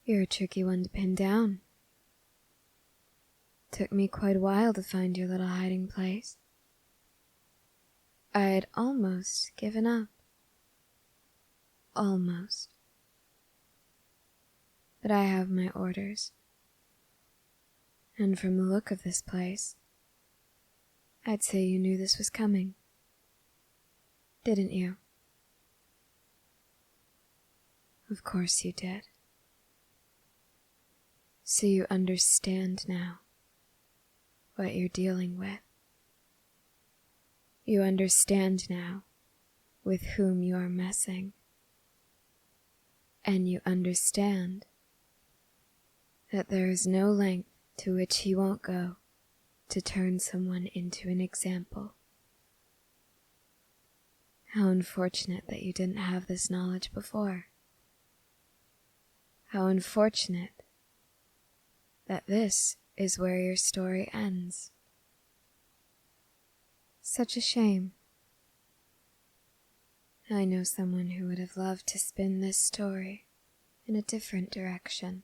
You're a tricky one to pin down. Took me quite a while to find your little hiding place. I had almost given up. Almost. But I have my orders. And from the look of this place, I'd say you knew this was coming. Didn't you? Of course you did. So you understand now what you're dealing with. You understand now with whom you are messing. And you understand that there is no length to which he won't go to turn someone into an example. How unfortunate that you didn't have this knowledge before. How unfortunate that this is where your story ends. Such a shame. I know someone who would have loved to spin this story in a different direction.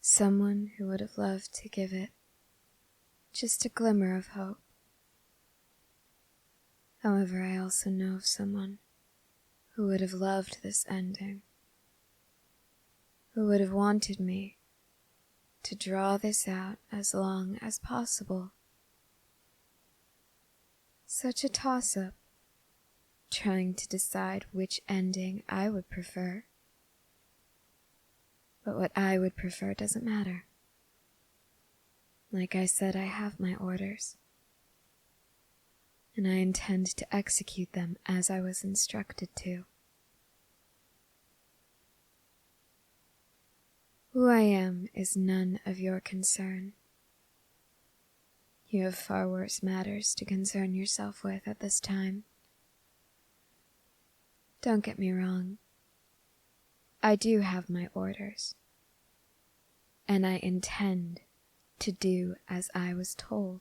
Someone who would have loved to give it just a glimmer of hope. However, I also know of someone who would have loved this ending, who would have wanted me to draw this out as long as possible. Such a toss-up, trying to decide which ending I would prefer. But what I would prefer doesn't matter. Like I said, I have my orders, and I intend to execute them as I was instructed to. Who I am is none of your concern. You have far worse matters to concern yourself with at this time. Don't get me wrong. I do have my orders, and I intend to do as I was told.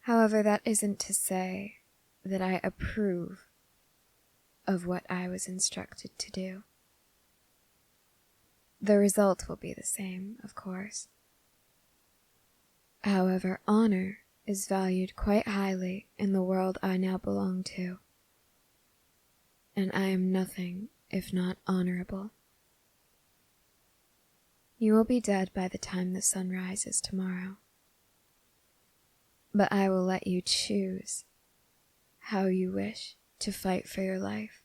However, that isn't to say that I approve of what I was instructed to do. The result will be the same, of course. However, honor is valued quite highly in the world I now belong to, and I am nothing if not honorable. You will be dead by the time the sun rises tomorrow, but I will let you choose how you wish to fight for your life.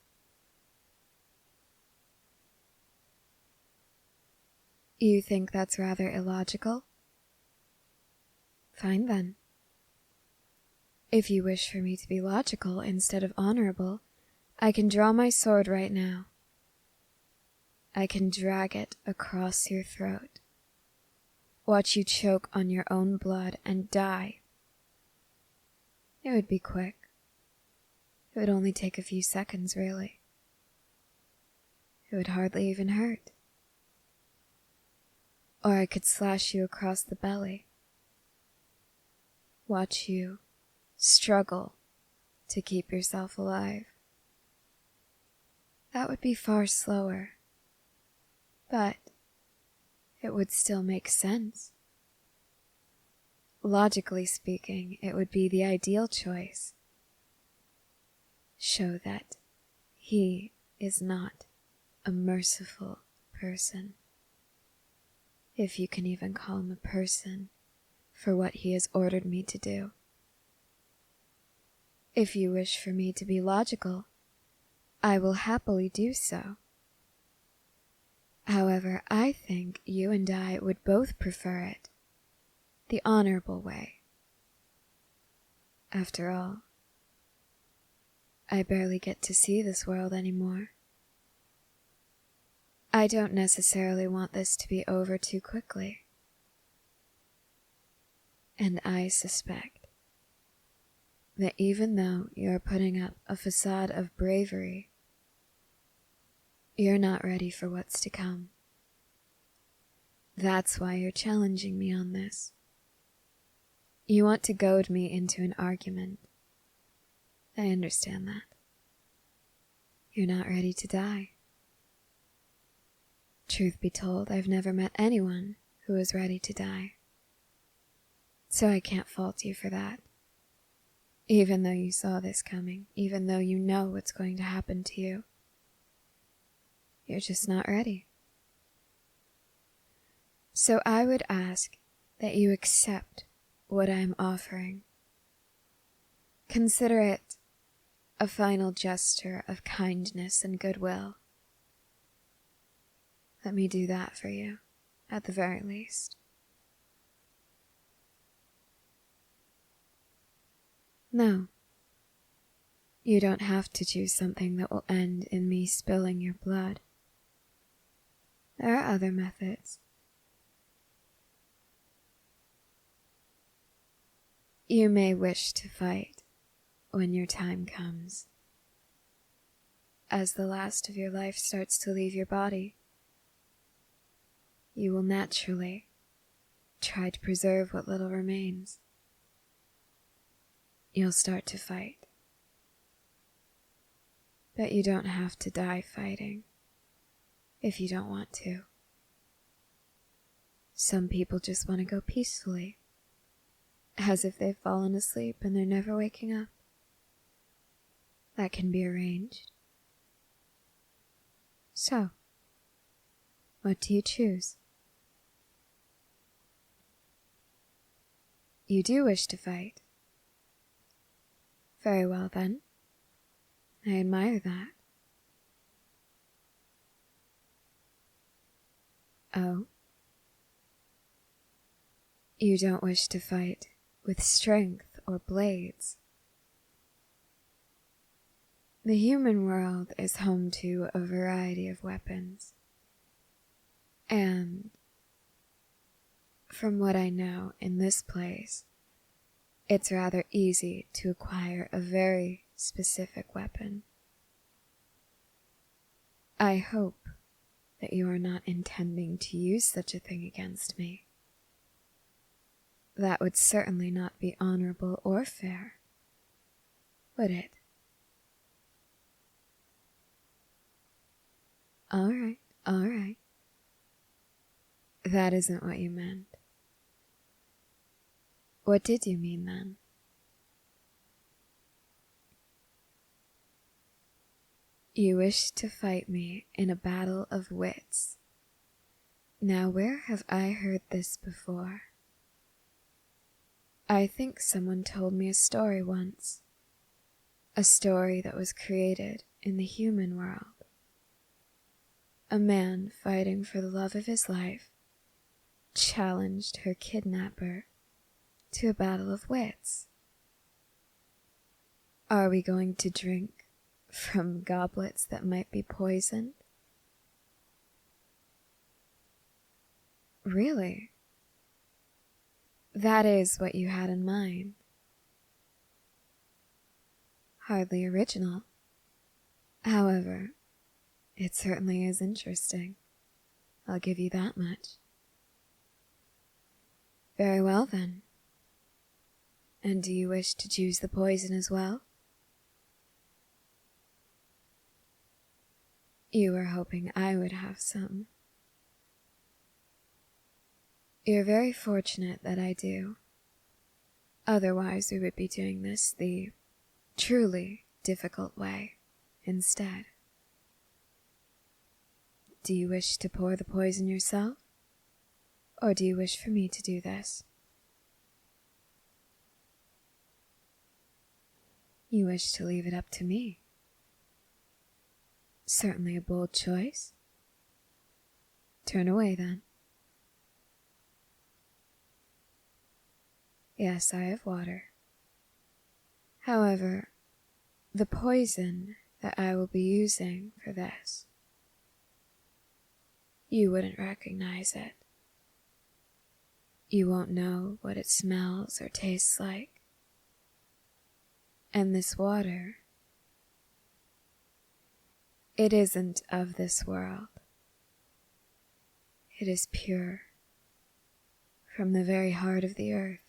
You think that's rather illogical? Fine then. If you wish for me to be logical instead of honorable, I can draw my sword right now. I can drag it across your throat, watch you choke on your own blood and die. It would be quick. It would only take a few seconds, really. It would hardly even hurt. Or I could slash you across the belly, watch you struggle to keep yourself alive. That would be far slower, but it would still make sense. Logically speaking, it would be the ideal choice. Show that he is not a merciful person, if you can even call him a person for what he has ordered me to do. If you wish for me to be logical, I will happily do so. However, I think you and I would both prefer it the honorable way. After all, I barely get to see this world anymore. I don't necessarily want this to be over too quickly. And I suspect that even though you're putting up a facade of bravery, you're not ready for what's to come. That's why you're challenging me on this. You want to goad me into an argument. I understand that. You're not ready to die. Truth be told, I've never met anyone who was ready to die. So I can't fault you for that. Even though you saw this coming, even though you know what's going to happen to you, you're just not ready. So I would ask that you accept what I'm offering. Consider it a final gesture of kindness and goodwill. Let me do that for you, at the very least. No, you don't have to choose something that will end in me spilling your blood. There are other methods. You may wish to fight when your time comes. As the last of your life starts to leave your body, you will naturally try to preserve what little remains. You'll start to fight. But you don't have to die fighting if you don't want to. Some people just want to go peacefully, as if they've fallen asleep and they're never waking up. That can be arranged. So, what do you choose? You do wish to fight. Very well then. I admire that. Oh? You don't wish to fight with strength or blades. The human world is home to a variety of weapons. And from what I know in this place, it's rather easy to acquire a very specific weapon. I hope that you are not intending to use such a thing against me. That would certainly not be honorable or fair, would it? All right. That isn't what you meant. What did you mean then? You wish to fight me in a battle of wits. Now where have I heard this before? I think someone told me a story once. A story that was created in the human world. A man fighting for the love of his life challenged her kidnapper to a battle of wits. Are we going to drink from goblets that might be poisoned? Really? That is what you had in mind. Hardly original. However, it certainly is interesting. I'll give you that much. Very well then. And do you wish to choose the poison as well? You were hoping I would have some. You're very fortunate that I do. Otherwise we would be doing this the truly difficult way instead. Do you wish to pour the poison yourself? Or do you wish for me to do this? You wish to leave it up to me. Certainly a bold choice. Turn away then. Yes, I have water. However, the poison that I will be using for this, you wouldn't recognize it. You won't know what it smells or tastes like. And this water, it isn't of this world. It is pure, from the very heart of the earth.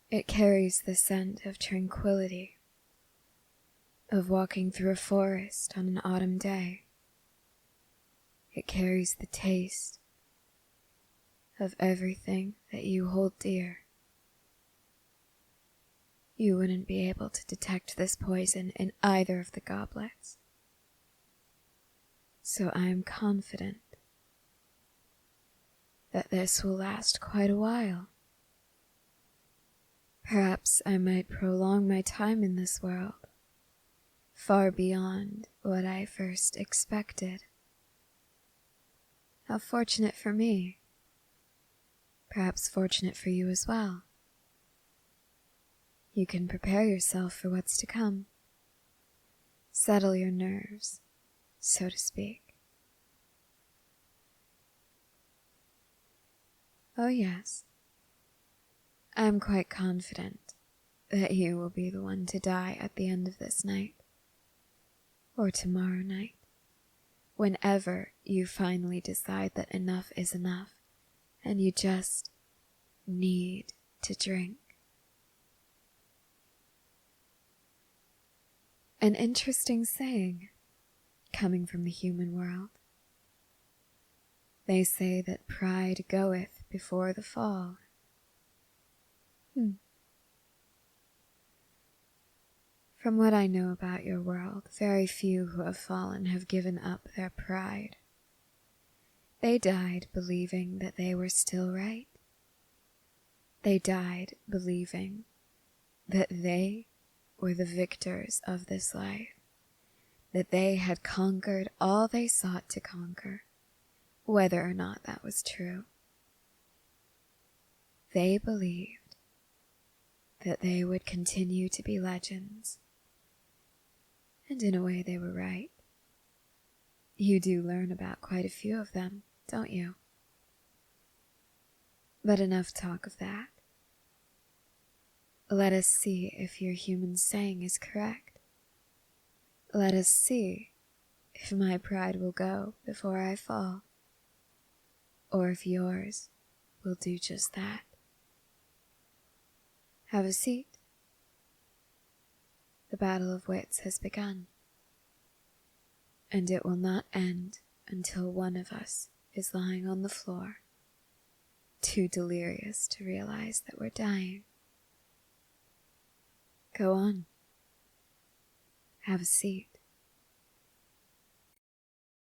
It carries the scent of tranquility, of walking through a forest on an autumn day, It carries the taste of everything that you hold dear. You wouldn't be able to detect this poison in either of the goblets. So I am confident that this will last quite a while. Perhaps I might prolong my time in this world, far beyond what I first expected. How fortunate for me. Perhaps fortunate for you as well. You can prepare yourself for what's to come. Settle your nerves, so to speak. Oh yes, I am quite confident that you will be the one to die at the end of this night, or tomorrow night, whenever you finally decide that enough is enough, and you just need to drink. An interesting saying, coming from the human world. They say that pride goeth before the fall. From what I know about your world, very few who have fallen have given up their pride. They died believing that they were still right. They died believing that they were the victors of this life, that they had conquered all they sought to conquer, whether or not that was true. They believed that they would continue to be legends, and in a way they were right. You do learn about quite a few of them, don't you? But enough talk of that. Let us see if your human saying is correct. Let us see if my pride will go before I fall, or if yours will do just that. Have a seat. The battle of wits has begun, and it will not end until one of us is lying on the floor, too delirious to realize that we're dying. Go on. Have a seat.